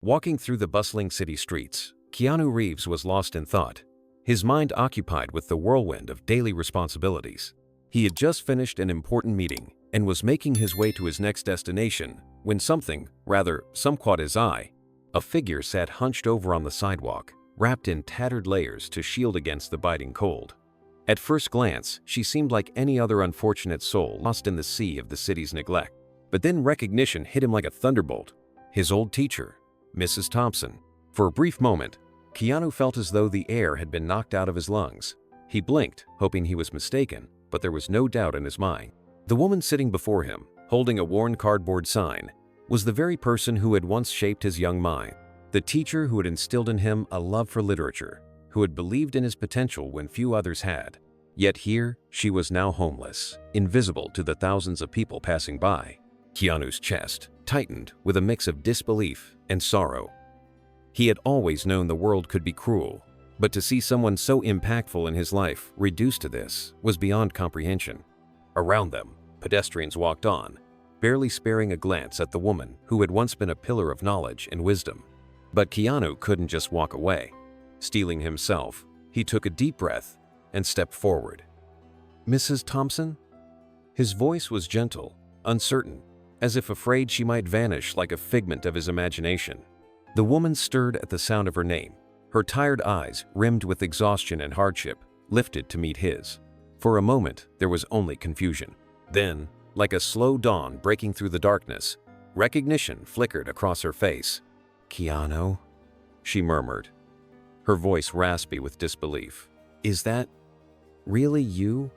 Walking through the bustling city streets, Keanu Reeves was lost in thought, his mind occupied with the whirlwind of daily responsibilities. He had just finished an important meeting and was making his way to his next destination when some caught his eye. A figure sat hunched over on the sidewalk, wrapped in tattered layers to shield against the biting cold. At first glance, she seemed like any other unfortunate soul lost in the sea of the city's neglect. But then recognition hit him like a thunderbolt. His old teacher, Mrs. Thompson. For a brief moment, Keanu felt as though the air had been knocked out of his lungs. He blinked, hoping he was mistaken, but there was no doubt in his mind. The woman sitting before him, holding a worn cardboard sign, was the very person who had once shaped his young mind. The teacher who had instilled in him a love for literature, who had believed in his potential when few others had. Yet here, she was now homeless, invisible to the thousands of people passing by. Keanu's chest tightened with a mix of disbelief and sorrow. He had always known the world could be cruel, but to see someone so impactful in his life reduced to this was beyond comprehension. Around them, pedestrians walked on, barely sparing a glance at the woman who had once been a pillar of knowledge and wisdom. But Keanu couldn't just walk away. Steeling himself, he took a deep breath and stepped forward. "Mrs. Thompson?" His voice was gentle, uncertain, as if afraid she might vanish like a figment of his imagination. The woman stirred at the sound of her name. Her tired eyes, rimmed with exhaustion and hardship, lifted to meet his. For a moment, there was only confusion. Then, like a slow dawn breaking through the darkness, recognition flickered across her face. "Keanu?" she murmured, her voice raspy with disbelief. "Is that really you?"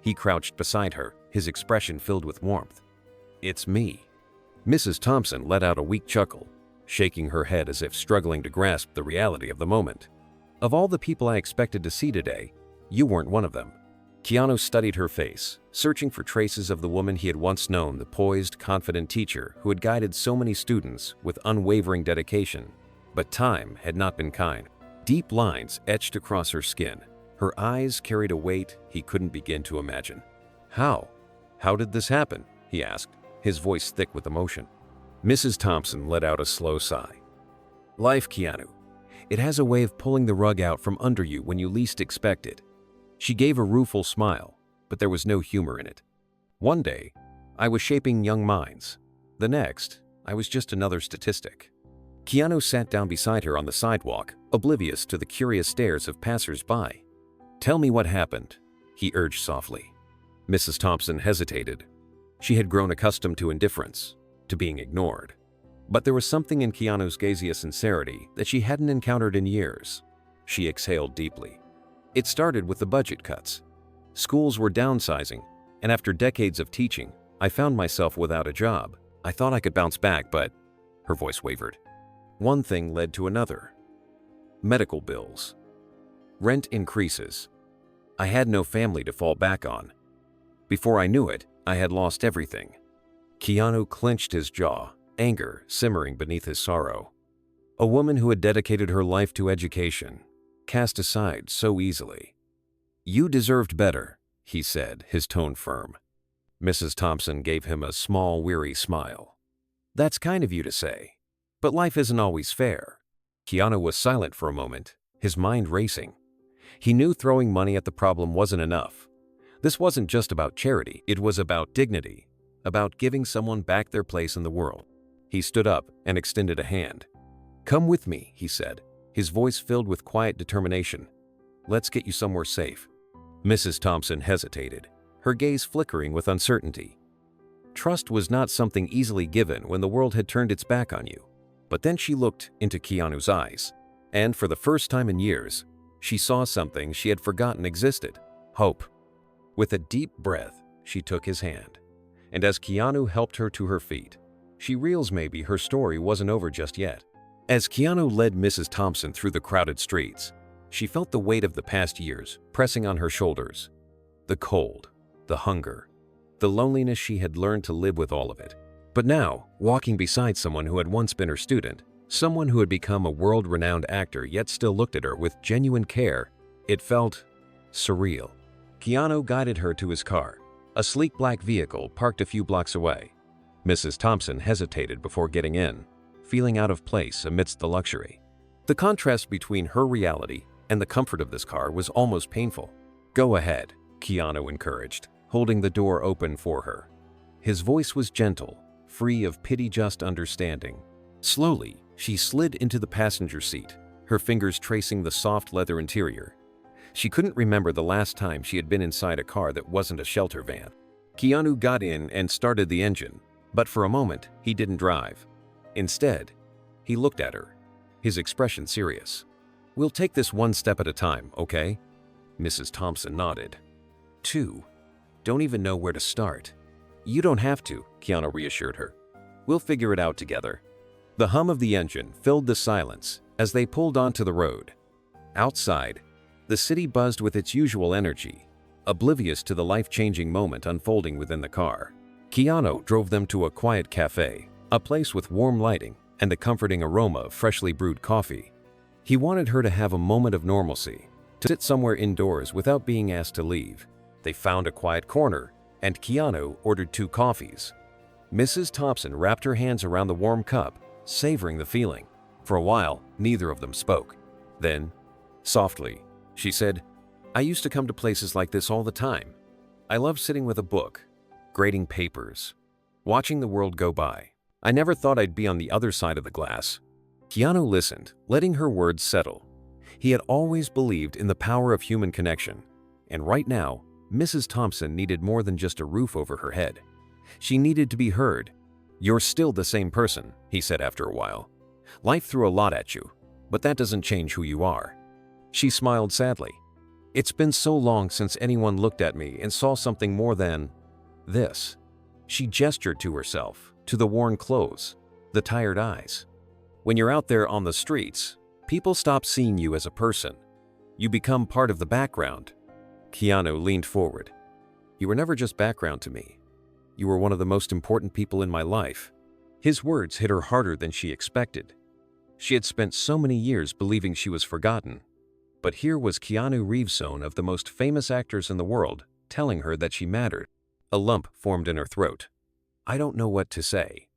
He crouched beside her, his expression filled with warmth. "It's me." Mrs. Thompson let out a weak chuckle, shaking her head as if struggling to grasp the reality of the moment. "Of all the people I expected to see today, you weren't one of them." Keanu studied her face, searching for traces of the woman he had once known, the poised, confident teacher who had guided so many students with unwavering dedication. But time had not been kind. Deep lines etched across her skin. Her eyes carried a weight he couldn't begin to imagine. How did this happen?" he asked, his voice thick with emotion. Mrs. Thompson let out a slow sigh. "Life, Keanu. It has a way of pulling the rug out from under you when you least expect it." She gave a rueful smile, but there was no humor in it. "One day, I was shaping young minds. The next, I was just another statistic." Keanu sat down beside her on the sidewalk, oblivious to the curious stares of passers-by. "Tell me what happened," he urged softly. Mrs. Thompson hesitated. She had grown accustomed to indifference, to being ignored. But there was something in Keanu's gaseous sincerity that she hadn't encountered in years. She exhaled deeply. "It started with the budget cuts. Schools were downsizing, and after decades of teaching, I found myself without a job. I thought I could bounce back, but..." Her voice wavered. "One thing led to another. Medical bills. Rent increases. I had no family to fall back on. Before I knew it, I had lost everything." Keanu clenched his jaw, anger simmering beneath his sorrow. A woman who had dedicated her life to education, cast aside so easily. "You deserved better," he said, his tone firm. Mrs. Thompson gave him a small, weary smile. "That's kind of you to say, but life isn't always fair." Keanu was silent for a moment, his mind racing. He knew throwing money at the problem wasn't enough. This wasn't just about charity, it was about dignity, about giving someone back their place in the world. He stood up and extended a hand. "Come with me," he said, his voice filled with quiet determination. "Let's get you somewhere safe." Mrs. Thompson hesitated, her gaze flickering with uncertainty. Trust was not something easily given when the world had turned its back on you. But then she looked into Keanu's eyes, and for the first time in years, she saw something she had forgotten existed: hope. With a deep breath, she took his hand. And as Keanu helped her to her feet, she realized maybe her story wasn't over just yet. As Keanu led Mrs. Thompson through the crowded streets, she felt the weight of the past years pressing on her shoulders. The cold, the hunger, the loneliness. She had learned to live with all of it. But now, walking beside someone who had once been her student, someone who had become a world-renowned actor yet still looked at her with genuine care, it felt surreal. Keanu guided her to his car, a sleek black vehicle parked a few blocks away. Mrs. Thompson hesitated before getting in. feeling out of place amidst the luxury. The contrast between her reality and the comfort of this car was almost painful. "Go ahead," Keanu encouraged, holding the door open for her. His voice was gentle, free of pity-just understanding. Slowly, she slid into the passenger seat, her fingers tracing the soft leather interior. She couldn't remember the last time she had been inside a car that wasn't a shelter van. Keanu got in and started the engine, but for a moment, he didn't drive. Instead, he looked at her, his expression serious. "We'll take this one step at a time, okay?" Mrs. Thompson nodded. "Two. Don't even know where to start." "You don't have to," Keanu reassured her. "We'll figure it out together." The hum of the engine filled the silence as they pulled onto the road. Outside, the city buzzed with its usual energy, oblivious to the life-changing moment unfolding within the car. Keanu drove them to a quiet cafe, a place with warm lighting and the comforting aroma of freshly brewed coffee. He wanted her to have a moment of normalcy, to sit somewhere indoors without being asked to leave. They found a quiet corner, and Keanu ordered 2 coffees. Mrs. Thompson wrapped her hands around the warm cup, savoring the feeling. For a while, neither of them spoke. Then, softly, she said, "I used to come to places like this all the time. I loved sitting with a book, grading papers, watching the world go by. I never thought I'd be on the other side of the glass." Keanu listened, letting her words settle. He had always believed in the power of human connection, and right now, Mrs. Thompson needed more than just a roof over her head. She needed to be heard. "You're still the same person," he said after a while. "Life threw a lot at you, but that doesn't change who you are." She smiled sadly. "It's been so long since anyone looked at me and saw something more than this." She gestured to herself, to the worn clothes, the tired eyes. "When you're out there on the streets, people stop seeing you as a person. You become part of the background." Keanu leaned forward. "You were never just background to me. You were one of the most important people in my life." His words hit her harder than she expected. She had spent so many years believing she was forgotten. But here was Keanu Reeves, son of the most famous actors in the world, telling her that she mattered. A lump formed in her throat. "I don't know what to say."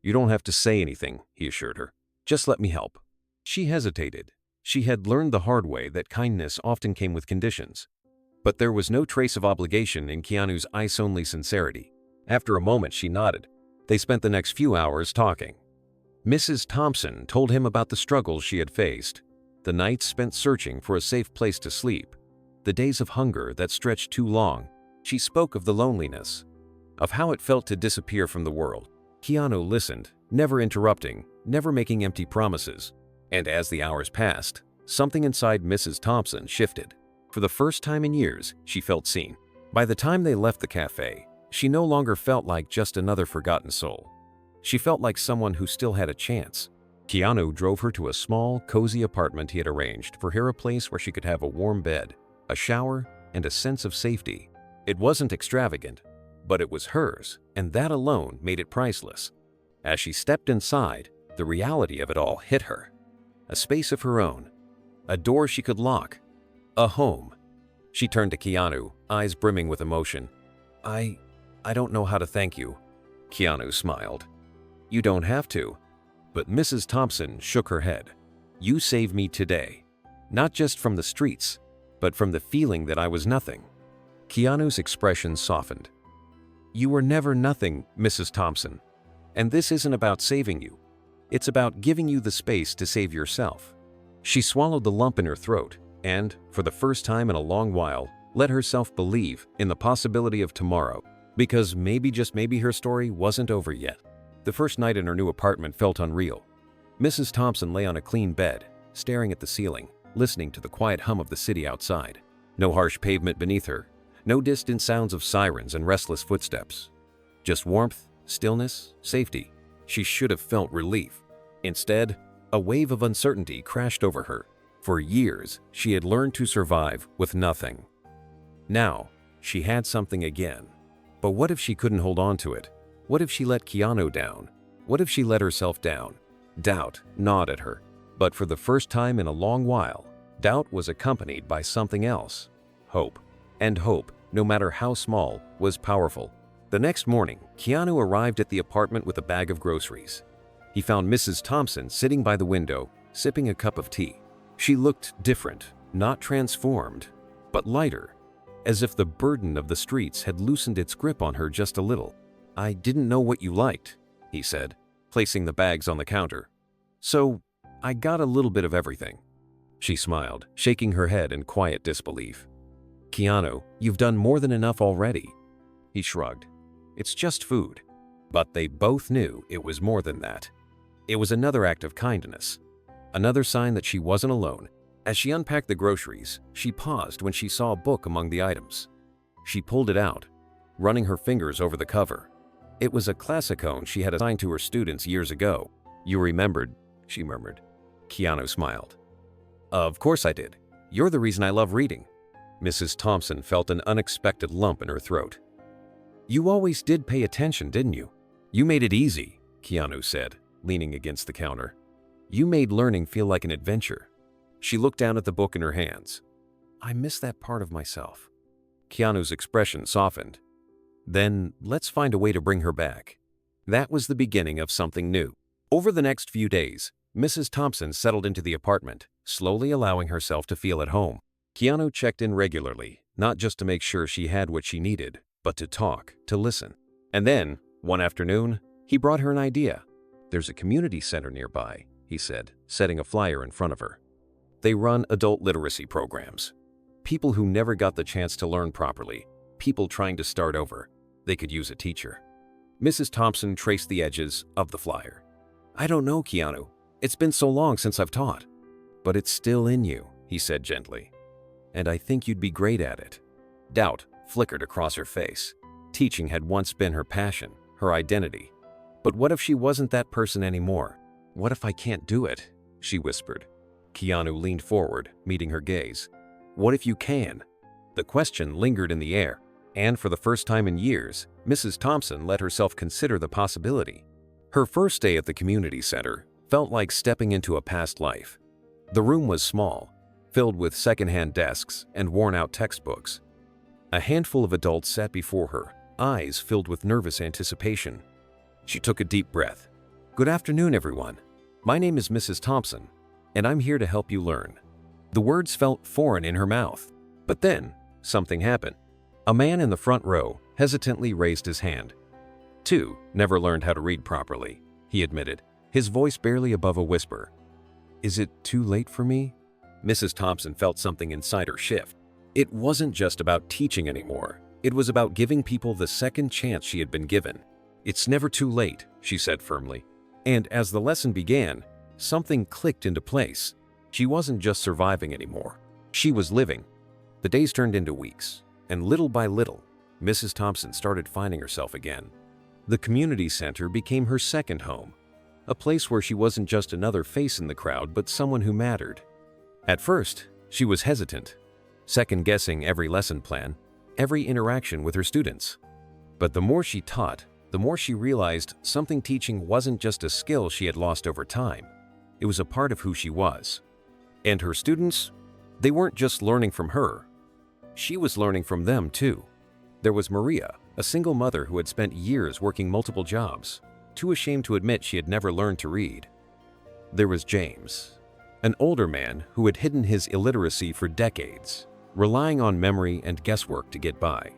"You don't have to say anything," he assured her. "Just let me help." She hesitated. She had learned the hard way that kindness often came with conditions. But there was no trace of obligation in Keanu's ice-only sincerity. After a moment, she nodded. They spent the next few hours talking. Mrs. Thompson told him about the struggles she had faced, the nights spent searching for a safe place to sleep, the days of hunger that stretched too long. She spoke of the loneliness, of how it felt to disappear from the world. Keanu listened, never interrupting, never making empty promises. And as the hours passed, something inside Mrs. Thompson shifted. For the first time in years, she felt seen. By the time they left the cafe, she no longer felt like just another forgotten soul. She felt like someone who still had a chance. Keanu drove her to a small, cozy apartment he had arranged for her, a place where she could have a warm bed, a shower, and a sense of safety. It wasn't extravagant, but it was hers, and that alone made it priceless. As she stepped inside, the reality of it all hit her. A space of her own, a door she could lock, a home. She turned to Keanu, eyes brimming with emotion. I don't know how to thank you." Keanu smiled. "You don't have to." But Mrs. Thompson shook her head. "You saved me today, not just from the streets, but from the feeling that I was nothing." Keanu's expression softened. "You were never nothing, Mrs. Thompson. And this isn't about saving you. It's about giving you the space to save yourself." She swallowed the lump in her throat and, for the first time in a long while, let herself believe in the possibility of tomorrow. Because maybe, just maybe, her story wasn't over yet. The first night in her new apartment felt unreal. Mrs. Thompson lay on a clean bed, staring at the ceiling, listening to the quiet hum of the city outside. No harsh pavement beneath her, no distant sounds of sirens and restless footsteps. Just warmth, stillness, safety. She should have felt relief. Instead, a wave of uncertainty crashed over her. For years, she had learned to survive with nothing. Now, she had something again. But what if she couldn't hold on to it? What if she let Keanu down? What if she let herself down? Doubt gnawed at her. But for the first time in a long while, doubt was accompanied by something else. Hope. And hope, no matter how small, was powerful. The next morning, Keanu arrived at the apartment with a bag of groceries. He found Mrs. Thompson sitting by the window, sipping a cup of tea. She looked different, not transformed, but lighter, as if the burden of the streets had loosened its grip on her just a little. "I didn't know what you liked," he said, placing the bags on the counter. "So, I got a little bit of everything." She smiled, shaking her head in quiet disbelief. "Keanu, you've done more than enough already." He shrugged. "It's just food." But they both knew it was more than that. It was another act of kindness, another sign that she wasn't alone. As she unpacked the groceries, she paused when she saw a book among the items. She pulled it out, running her fingers over the cover. It was a classicone she had assigned to her students years ago. "You remembered," she murmured. Keanu smiled. "Of course I did. You're the reason I love reading." Mrs. Thompson felt an unexpected lump in her throat. "You always did pay attention, didn't you?" "You made it easy," Keanu said, leaning against the counter. "You made learning feel like an adventure." She looked down at the book in her hands. "I miss that part of myself." Keanu's expression softened. "Then let's find a way to bring her back." That was the beginning of something new. Over the next few days, Mrs. Thompson settled into the apartment, slowly allowing herself to feel at home. Keanu checked in regularly, not just to make sure she had what she needed, but to talk, to listen. And then, one afternoon, he brought her an idea. "There's a community center nearby," he said, setting a flyer in front of her. "They run adult literacy programs. People who never got the chance to learn properly, people trying to start over. They could use a teacher." Mrs. Thompson traced the edges of the flyer. "I don't know, Keanu. It's been so long since I've taught." "But it's still in you," he said gently. "And I think you'd be great at it." Doubt flickered across her face. Teaching had once been her passion, her identity. But what if she wasn't that person anymore? "What if I can't do it?" she whispered. Keanu leaned forward, meeting her gaze. "What if you can?" The question lingered in the air, and for the first time in years, Mrs. Thompson let herself consider the possibility. Her first day at the community center felt like stepping into a past life. The room was small, filled with secondhand desks and worn-out textbooks. A handful of adults sat before her, eyes filled with nervous anticipation. She took a deep breath. "Good afternoon, everyone. My name is Mrs. Thompson, and I'm here to help you learn." The words felt foreign in her mouth. But then, something happened. A man in the front row hesitantly raised his hand. "Too, never learned how to read properly," he admitted, his voice barely above a whisper. "Is it too late for me?" Mrs. Thompson felt something inside her shift. It wasn't just about teaching anymore. It was about giving people the second chance she had been given. "It's never too late," she said firmly. And as the lesson began, something clicked into place. She wasn't just surviving anymore. She was living. The days turned into weeks, and little by little, Mrs. Thompson started finding herself again. The community center became her second home, a place where she wasn't just another face in the crowd, but someone who mattered. At first, she was hesitant, second-guessing every lesson plan, every interaction with her students. But the more she taught, the more she realized something teaching wasn't just a skill she had lost over time. It was a part of who she was. And her students, they weren't just learning from her. She was learning from them too. There was Maria, a single mother who had spent years working multiple jobs, too ashamed to admit she had never learned to read. There was James, an older man who had hidden his illiteracy for decades, relying on memory and guesswork to get by.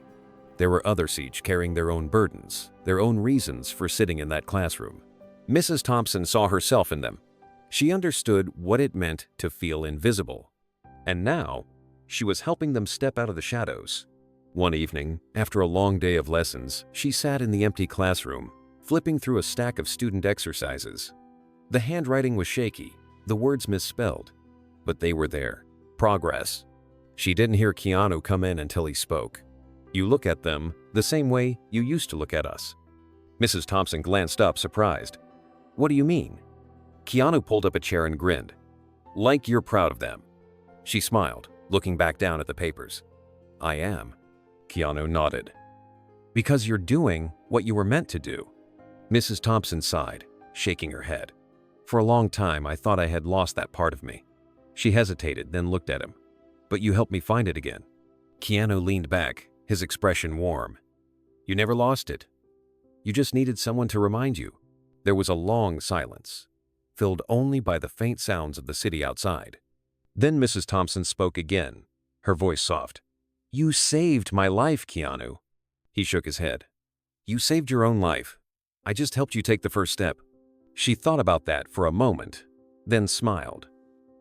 There were others, each carrying their own burdens, their own reasons for sitting in that classroom. Mrs. Thompson saw herself in them. She understood what it meant to feel invisible. And now, she was helping them step out of the shadows. One evening, after a long day of lessons, she sat in the empty classroom, flipping through a stack of student exercises. The handwriting was shaky, the words misspelled, but they were there. Progress. She didn't hear Keanu come in until he spoke. "You look at them the same way you used to look at us." Mrs. Thompson glanced up, surprised. "What do you mean?" Keanu pulled up a chair and grinned. "Like you're proud of them." She smiled, looking back down at the papers. "I am." Keanu nodded. "Because you're doing what you were meant to do." Mrs. Thompson sighed, shaking her head. "For a long time, I thought I had lost that part of me." She hesitated, then looked at him. "But you helped me find it again." Keanu leaned back, his expression warm. "You never lost it. You just needed someone to remind you." There was a long silence, filled only by the faint sounds of the city outside. Then Mrs. Thompson spoke again, her voice soft. "You saved my life, Keanu." He shook his head. "You saved your own life. I just helped you take the first step." She thought about that for a moment, then smiled.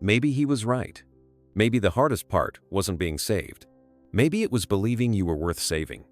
Maybe he was right. Maybe the hardest part wasn't being saved. Maybe it was believing you were worth saving.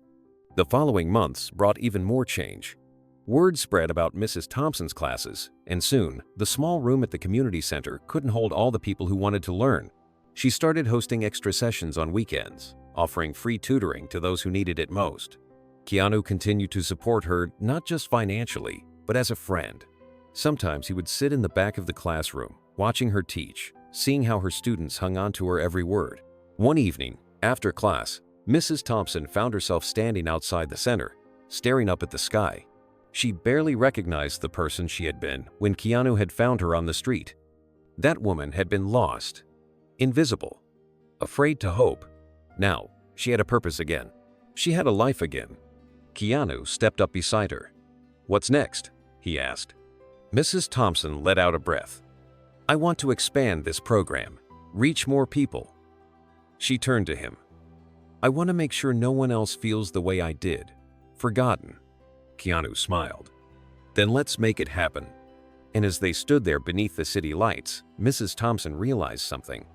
The following months brought even more change. Word spread about Mrs. Thompson's classes, and soon, the small room at the community center couldn't hold all the people who wanted to learn. She started hosting extra sessions on weekends, offering free tutoring to those who needed it most. Keanu continued to support her not just financially, but as a friend. Sometimes he would sit in the back of the classroom, watching her teach, seeing how her students hung on to her every word. One evening, after class, Mrs. Thompson found herself standing outside the center, staring up at the sky. She barely recognized the person she had been when Keanu had found her on the street. That woman had been lost, invisible, afraid to hope. Now, she had a purpose again. She had a life again. Keanu stepped up beside her. "What's next?" he asked. Mrs. Thompson let out a breath. "I want to expand this program, reach more people." She turned to him. "I want to make sure no one else feels the way I did, forgotten." Keanu smiled. "Then let's make it happen." And as they stood there beneath the city lights, Mrs. Thompson realized something.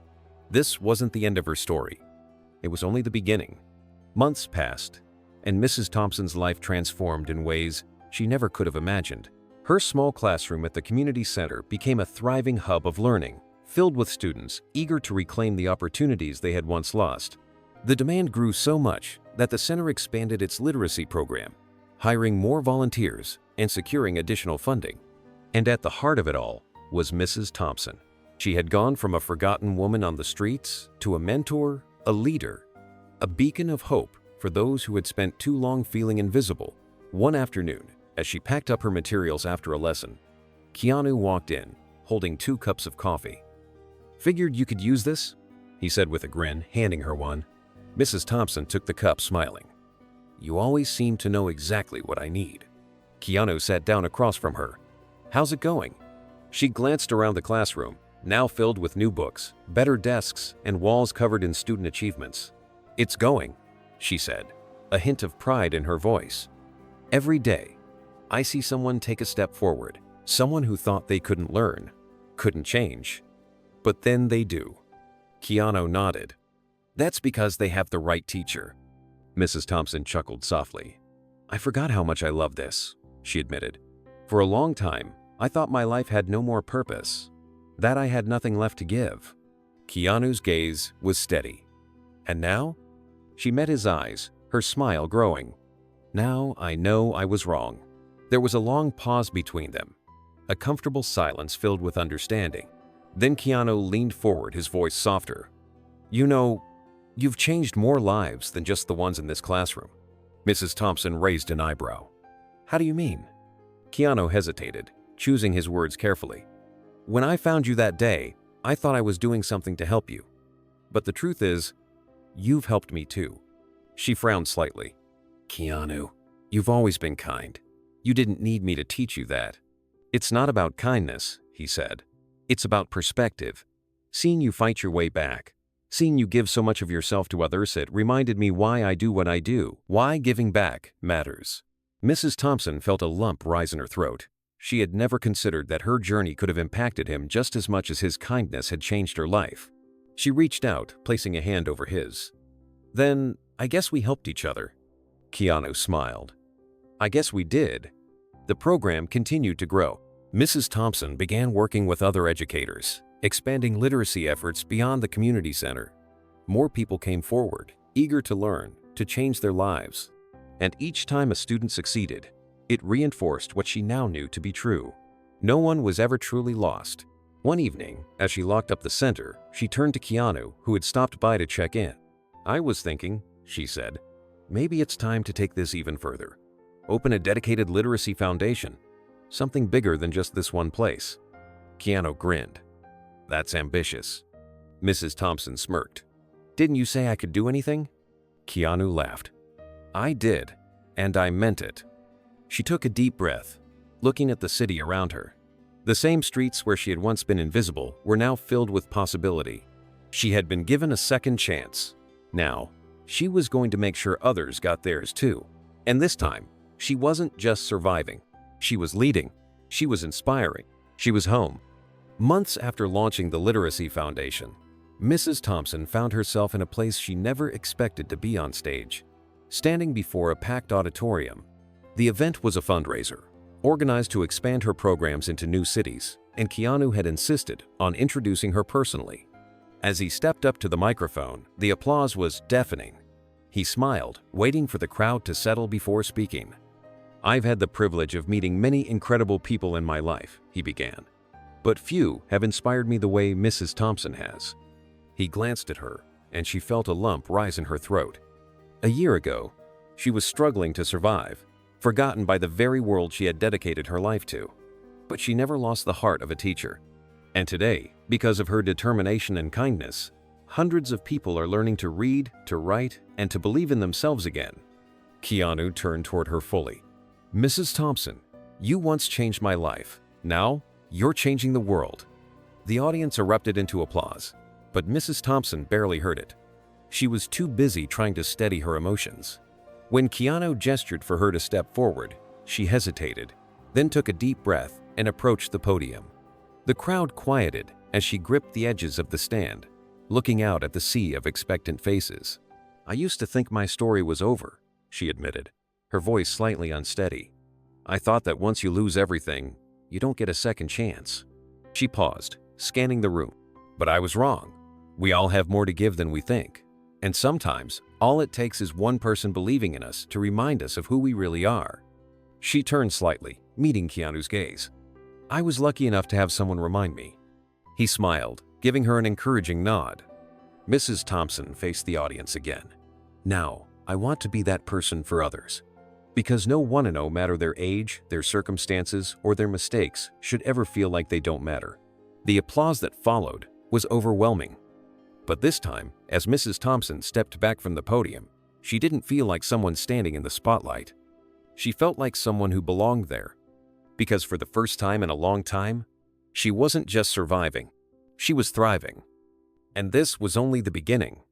This wasn't the end of her story. It was only the beginning. Months passed, and Mrs. Thompson's life transformed in ways she never could have imagined. Her small classroom at the community center became a thriving hub of learning, filled with students eager to reclaim the opportunities they had once lost. The demand grew so much that the center expanded its literacy program, hiring more volunteers and securing additional funding. And at the heart of it all was Mrs. Thompson. She had gone from a forgotten woman on the streets to a mentor, a leader, a beacon of hope for those who had spent too long feeling invisible. One afternoon, as she packed up her materials after a lesson, Keanu walked in, holding 2 cups of coffee. "Figured you could use this?" he said with a grin, handing her one. Mrs. Thompson took the cup, smiling. "You always seem to know exactly what I need." Keanu sat down across from her. "How's it going?" She glanced around the classroom, now filled with new books, better desks, and walls covered in student achievements. "It's going," she said, a hint of pride in her voice. "Every day, I see someone take a step forward, someone who thought they couldn't learn, couldn't change. But then they do." Keanu nodded. "That's because they have the right teacher." Mrs. Thompson chuckled softly. "I forgot how much I love this," she admitted. "For a long time, I thought my life had no more purpose, that I had nothing left to give." Keanu's gaze was steady. "And now?" She met his eyes, her smile growing. "Now I know I was wrong." There was a long pause between them, a comfortable silence filled with understanding. Then Keanu leaned forward, his voice softer. "You know, you've changed more lives than just the ones in this classroom." Mrs. Thompson raised an eyebrow. "How do you mean?" Keanu hesitated, choosing his words carefully. "When I found you that day, I thought I was doing something to help you. But the truth is, you've helped me too." She frowned slightly. "Keanu, you've always been kind. You didn't need me to teach you that." "It's not about kindness," he said. "It's about perspective. Seeing you fight your way back, seeing you give so much of yourself to others, it reminded me why I do what I do, why giving back matters." Mrs. Thompson felt a lump rise in her throat. She had never considered that her journey could have impacted him just as much as his kindness had changed her life. She reached out, placing a hand over his. "Then, I guess we helped each other." Keanu smiled. "I guess we did." The program continued to grow. Mrs. Thompson began working with other educators, expanding literacy efforts beyond the community center. More people came forward, eager to learn, to change their lives. And each time a student succeeded, it reinforced what she now knew to be true. No one was ever truly lost. One evening, as she locked up the center, she turned to Keanu, who had stopped by to check in. "I was thinking," she said, "maybe it's time to take this even further. Open a dedicated literacy foundation, something bigger than just this one place." Keanu grinned. "That's ambitious." Mrs. Thompson smirked. "Didn't you say I could do anything?" Keanu laughed. "I did, and I meant it." She took a deep breath. looking at the city around her. The same streets where she had once been invisible were now filled with possibility. She had been given a second chance. Now, she was going to make sure others got theirs too. And this time, she wasn't just surviving. She was leading. She was inspiring. She was home. Months after launching the Literacy Foundation, Mrs. Thompson found herself in a place she never expected to be on stage, standing before a packed auditorium. The event was a fundraiser, organized to expand her programs into new cities, and Keanu had insisted on introducing her personally. As he stepped up to the microphone, the applause was deafening. He smiled, waiting for the crowd to settle before speaking. "I've had the privilege of meeting many incredible people in my life," he began, "but few have inspired me the way Mrs. Thompson has." He glanced at her, and she felt a lump rise in her throat. A year ago, she was struggling to survive, forgotten by the very world she had dedicated her life to. But she never lost the heart of a teacher. And today, because of her determination and kindness, hundreds of people are learning to read, to write, and to believe in themselves again. Keanu turned toward her fully. "Mrs. Thompson, you once changed my life. Now, you're changing the world." The audience erupted into applause, but Mrs. Thompson barely heard it. She was too busy trying to steady her emotions. When Keanu gestured for her to step forward, she hesitated, then took a deep breath and approached the podium. The crowd quieted as she gripped the edges of the stand, looking out at the sea of expectant faces. "I used to think my story was over," she admitted, her voice slightly unsteady. "I thought that once you lose everything, you don't get a second chance." She paused, scanning the room. "But I was wrong. We all have more to give than we think. And sometimes, all it takes is one person believing in us to remind us of who we really are." She turned slightly, meeting Keanu's gaze. "I was lucky enough to have someone remind me." He smiled, giving her an encouraging nod. Mrs. Thompson faced the audience again. "Now, I want to be that person for others. Because no one, no matter their age, their circumstances, or their mistakes, should ever feel like they don't matter." The applause that followed was overwhelming. But this time, as Mrs. Thompson stepped back from the podium, she didn't feel like someone standing in the spotlight. She felt like someone who belonged there. Because for the first time in a long time, she wasn't just surviving, she was thriving. And this was only the beginning.